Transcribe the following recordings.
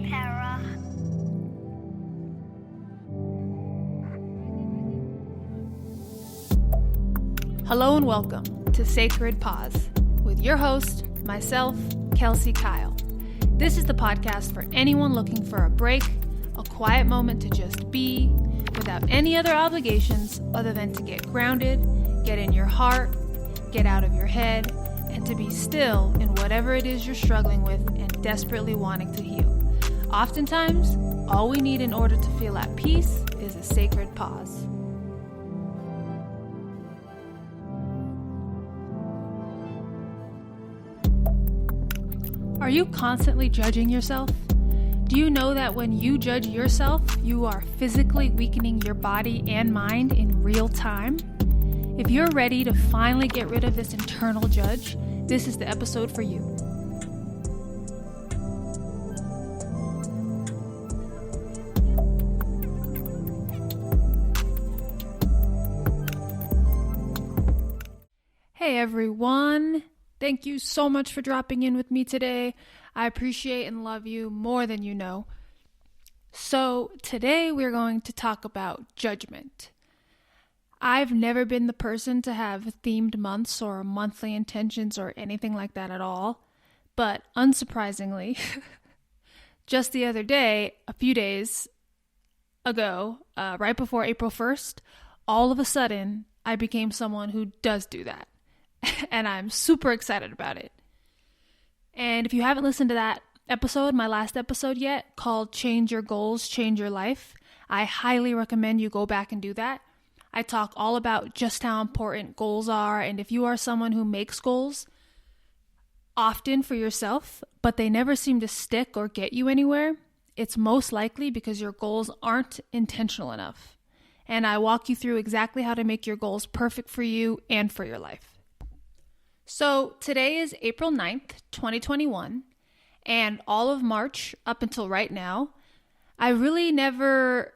Para. Hello and welcome to Sacred Pause with your host, myself, Kelsey Keil. This is the podcast for anyone looking for a break, a quiet moment to just be, without any other obligations other than to get grounded, get in your heart, get out of your head, and to be still in whatever it is you're struggling with and desperately wanting to heal. Oftentimes, all we need in order to feel at peace is a sacred pause. Are you constantly judging yourself? Do you know that when you judge yourself, you are physically weakening your body and mind in real time? If you're ready to finally get rid of this internal judge, this is the episode for you. Hey everyone! Thank you so much for dropping in with me today. I appreciate and love you more than you know. So today we're going to talk about judgment. I've never been the person to have themed months or monthly intentions or anything like that at all. But unsurprisingly, just the other day, a few days ago, right before April 1st, all of a sudden I became someone who does do that. And I'm super excited about it. And if you haven't listened to that episode, my last episode yet, called Change Your Goals, Change Your Life, I highly recommend you go back and do that. I talk all about just how important goals are, and if you are someone who makes goals often for yourself, but they never seem to stick or get you anywhere, it's most likely because your goals aren't intentional enough. And I walk you through exactly how to make your goals perfect for you and for your life. So today is April 9th, 2021, and all of March up until right now, I've really never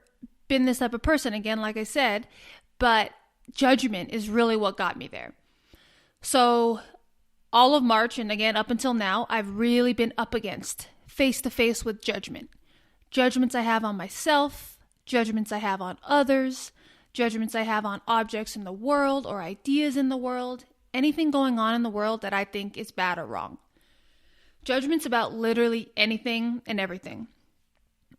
been this type of person, again, like I said, but judgment is really what got me there. So all of March, and again, up until now, I've really been up against, face to face with judgment. Judgments I have on myself, judgments I have on others, judgments I have on objects in the world or ideas in the world, anything going on in the world that I think is bad or wrong. Judgments about literally anything and everything.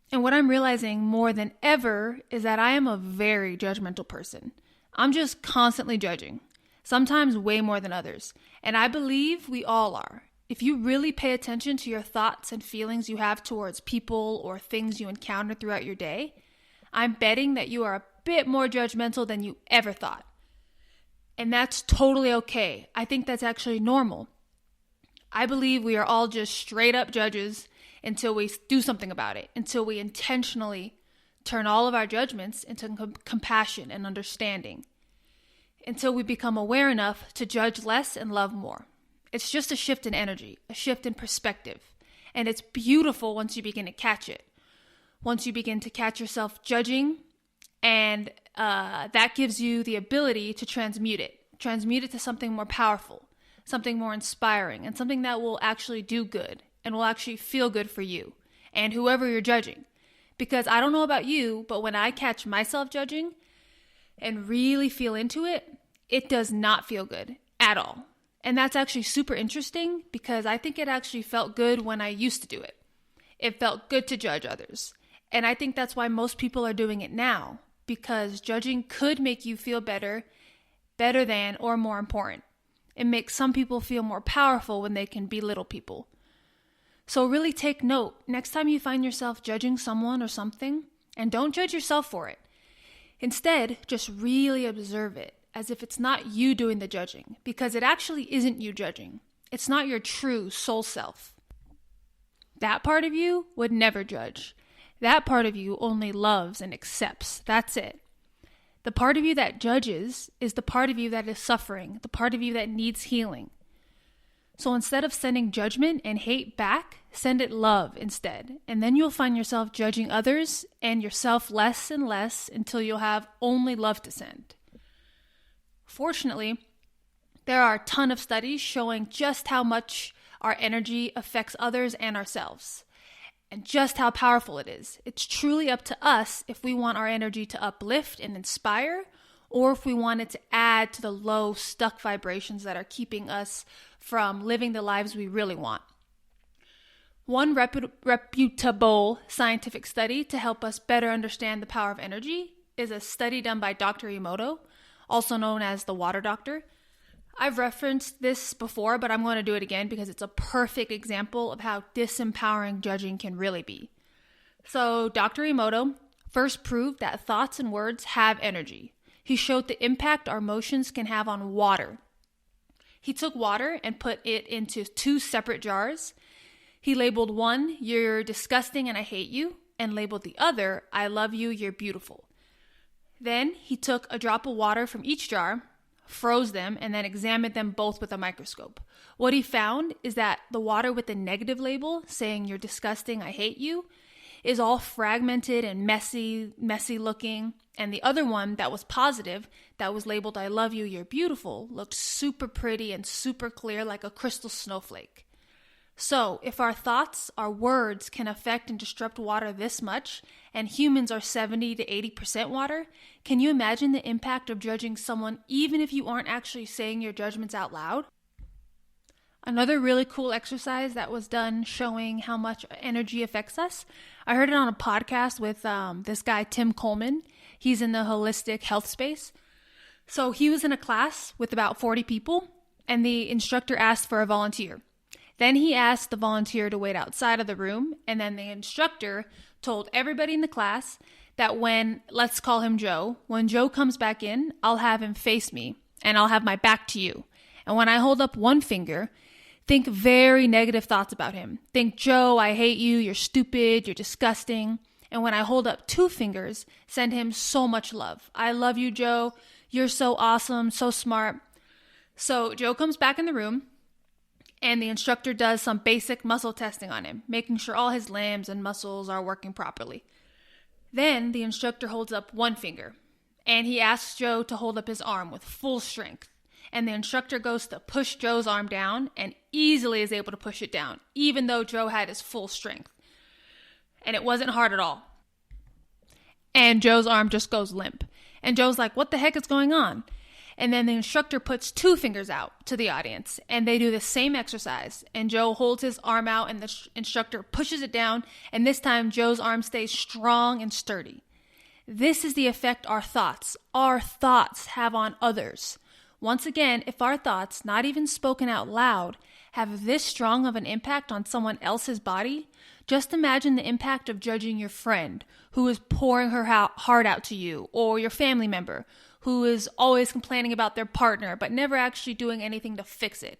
And what I'm realizing more than ever is that I am a very judgmental person. I'm just constantly judging, sometimes way more than others. And I believe we all are. If you really pay attention to your thoughts and feelings you have towards people or things you encounter throughout your day, I'm betting that you are a bit more judgmental than you ever thought. And that's totally okay. I think that's actually normal. I believe we are all just straight up judges until we do something about it, until we intentionally turn all of our judgments into compassion and understanding, until we become aware enough to judge less and love more. It's just a shift in energy, a shift in perspective. And it's beautiful once you begin to catch it. Once you begin to catch yourself judging, and that gives you the ability to transmute it to something more powerful, something more inspiring, and something that will actually do good and will actually feel good for you and whoever you're judging. Because I don't know about you, but when I catch myself judging and really feel into it, it does not feel good at all. And that's actually super interesting because I think it actually felt good when I used to do it. It felt good to judge others. And I think that's why most people are doing it now, because judging could make you feel better than, or more important. It makes some people feel more powerful when they can belittle people. So really take note next time you find yourself judging someone or something, and don't judge yourself for it. Instead, just really observe it as if it's not you doing the judging, because it actually isn't you judging. It's not your true soul self. That part of you would never judge. That part of you only loves and accepts. That's it. The part of you that judges is the part of you that is suffering, the part of you that needs healing. So instead of sending judgment and hate back, send it love instead. And then you'll find yourself judging others and yourself less and less until you'll have only love to send. Fortunately, there are a ton of studies showing just how much our energy affects others and ourselves. and just how powerful it is. It's truly up to us if we want our energy to uplift and inspire, or if we want it to add to the low, stuck vibrations that are keeping us from living the lives we really want. One reputable scientific study to help us better understand the power of energy is a study done by Dr. Emoto, also known as the Water Doctor. I've referenced this before, but I'm going to do it again because it's a perfect example of how disempowering judging can really be. So Dr. Emoto first proved that thoughts and words have energy. He showed the impact our emotions can have on water. He took water and put it into 2 separate jars. He labeled one, "You're disgusting and I hate you," and labeled the other, "I love you, you're beautiful." Then he took a drop of water from each jar, froze them, and then examined them both with a microscope. What he found is that the water with the negative label, saying "you're disgusting, I hate you," is all fragmented and messy looking. And the other one that was positive, that was labeled "I love you, you're beautiful," looked super pretty and super clear like a crystal snowflake. So if our thoughts, our words can affect and disrupt water this much, and humans are 70 to 80% water, can you imagine the impact of judging someone even if you aren't actually saying your judgments out loud? Another really cool exercise that was done showing how much energy affects us, I heard it on a podcast with this guy, Tim Coleman. He's in the holistic health space. So he was in a class with about 40 people, and the instructor asked for a volunteer. Then he asked the volunteer to wait outside of the room, and then the instructor told everybody in the class that when, let's call him Joe, when Joe comes back in, I'll have him face me, and I'll have my back to you. And when I hold up one finger, think very negative thoughts about him. Think, "Joe, I hate you, you're stupid, you're disgusting." And when I hold up 2 fingers, send him so much love. "I love you, Joe, you're so awesome, so smart." So Joe comes back in the room, and the instructor does some basic muscle testing on him, making sure all his limbs and muscles are working properly. Then the instructor holds up 1 finger, and he asks Joe to hold up his arm with full strength. And the instructor goes to push Joe's arm down and easily is able to push it down, even though Joe had his full strength. And it wasn't hard at all. And Joe's arm just goes limp. And Joe's like, "What the heck is going on?" And then the instructor puts 2 fingers out to the audience, and they do the same exercise. And Joe holds his arm out, and the instructor pushes it down, and this time Joe's arm stays strong and sturdy. This is the effect our thoughts have on others. Once again, if our thoughts, not even spoken out loud, have this strong of an impact on someone else's body, just imagine the impact of judging your friend who is pouring her heart out to you, or your family member who is always complaining about their partner but never actually doing anything to fix it.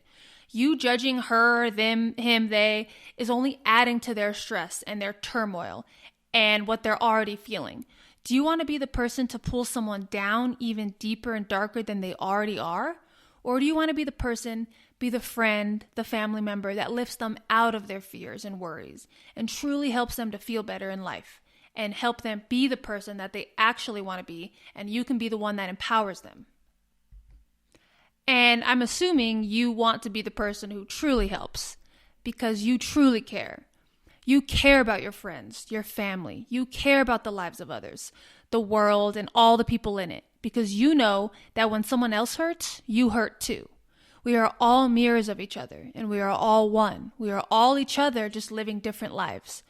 You judging her, them, him, they is only adding to their stress and their turmoil and what they're already feeling. Do you want to be the person to pull someone down even deeper and darker than they already are? Or do you want to be the person, be the friend, the family member that lifts them out of their fears and worries and truly helps them to feel better in life and help them be the person that they actually want to be, and you can be the one that empowers them? And I'm assuming you want to be the person who truly helps because you truly care. You care about your friends, your family. You care about the lives of others, the world, and all the people in it, because you know that when someone else hurts, you hurt too. We are all mirrors of each other, and we are all one. We are all each other, just living different lives.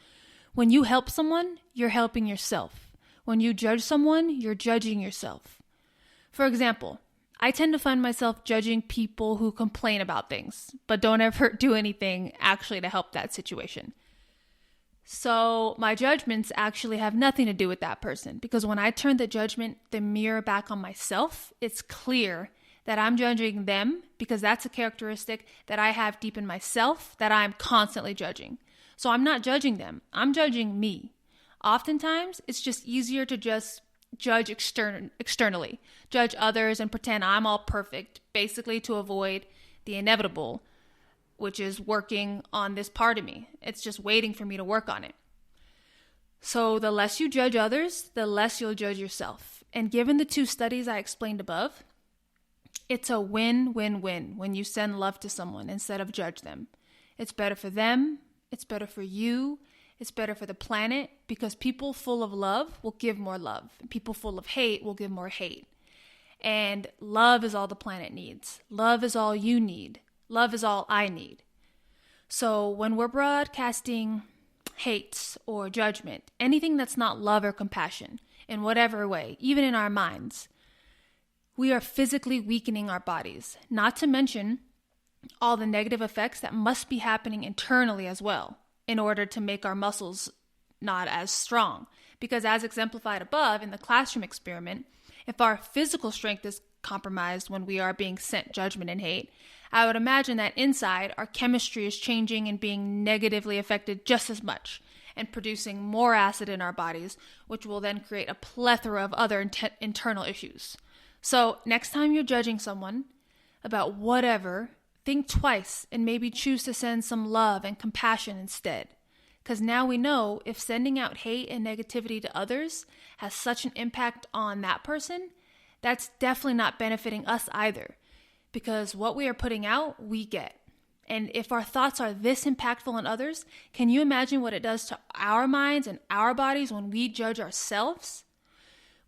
When you help someone, you're helping yourself. When you judge someone, you're judging yourself. For example, I tend to find myself judging people who complain about things, but don't ever do anything actually to help that situation. So my judgments actually have nothing to do with that person, because when I turn the mirror back on myself, it's clear that I'm judging them because that's a characteristic that I have deep in myself that I'm constantly judging. So I'm not judging them. I'm judging me. Oftentimes, it's just easier to just judge externally, judge others and pretend I'm all perfect, basically to avoid the inevitable, which is working on this part of me. It's just waiting for me to work on it. So the less you judge others, the less you'll judge yourself. And given the 2 studies I explained above, it's a win-win-win when you send love to someone instead of judge them. It's better for them, it's better for you, It's better for the planet because people full of love will give more love. People full of hate will give more hate. And love is all the planet needs. Love is all you need. Love is all I need. So when we're broadcasting hate or judgment, anything that's not love or compassion, in whatever way, even in our minds, we are physically weakening our bodies, not to mention all the negative effects that must be happening internally as well in order to make our muscles not as strong. Because as exemplified above in the classroom experiment, if our physical strength is compromised when we are being sent judgment and hate, I would imagine that inside our chemistry is changing and being negatively affected just as much and producing more acid in our bodies, which will then create a plethora of other internal issues. So next time you're judging someone about whatever, think twice and maybe choose to send some love and compassion instead. Because now we know if sending out hate and negativity to others has such an impact on that person, that's definitely not benefiting us either. Because what we are putting out, we get. And if our thoughts are this impactful on others, can you imagine what it does to our minds and our bodies when we judge ourselves?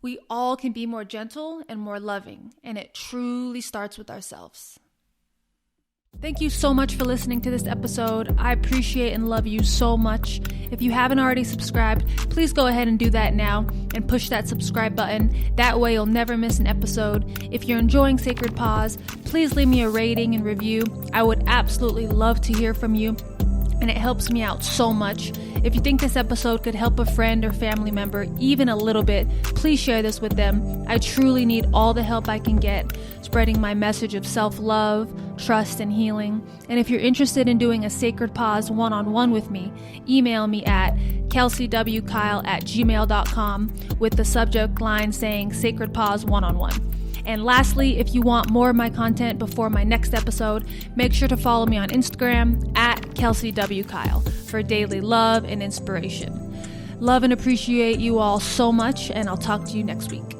We all can be more gentle and more loving, and it truly starts with ourselves. Thank you so much for listening to this episode. I appreciate and love you so much. If you haven't already subscribed, please go ahead and do that now and push that subscribe button. That way you'll never miss an episode. If you're enjoying Sacred Pause, please leave me a rating and review. I would absolutely love to hear from you, and it helps me out so much. If you think this episode could help a friend or family member even a little bit, please share this with them. I truly need all the help I can get, spreading my message of self-love, trust, and healing. And if you're interested in doing a Sacred Pause one-on-one with me, email me at kelseywkeil@gmail.com with the subject line saying Sacred Pause one-on-one. And lastly, if you want more of my content before my next episode, make sure to follow me on Instagram at Kelsey W. Keil for daily love and inspiration. Love and appreciate you all so much, and I'll talk to you next week.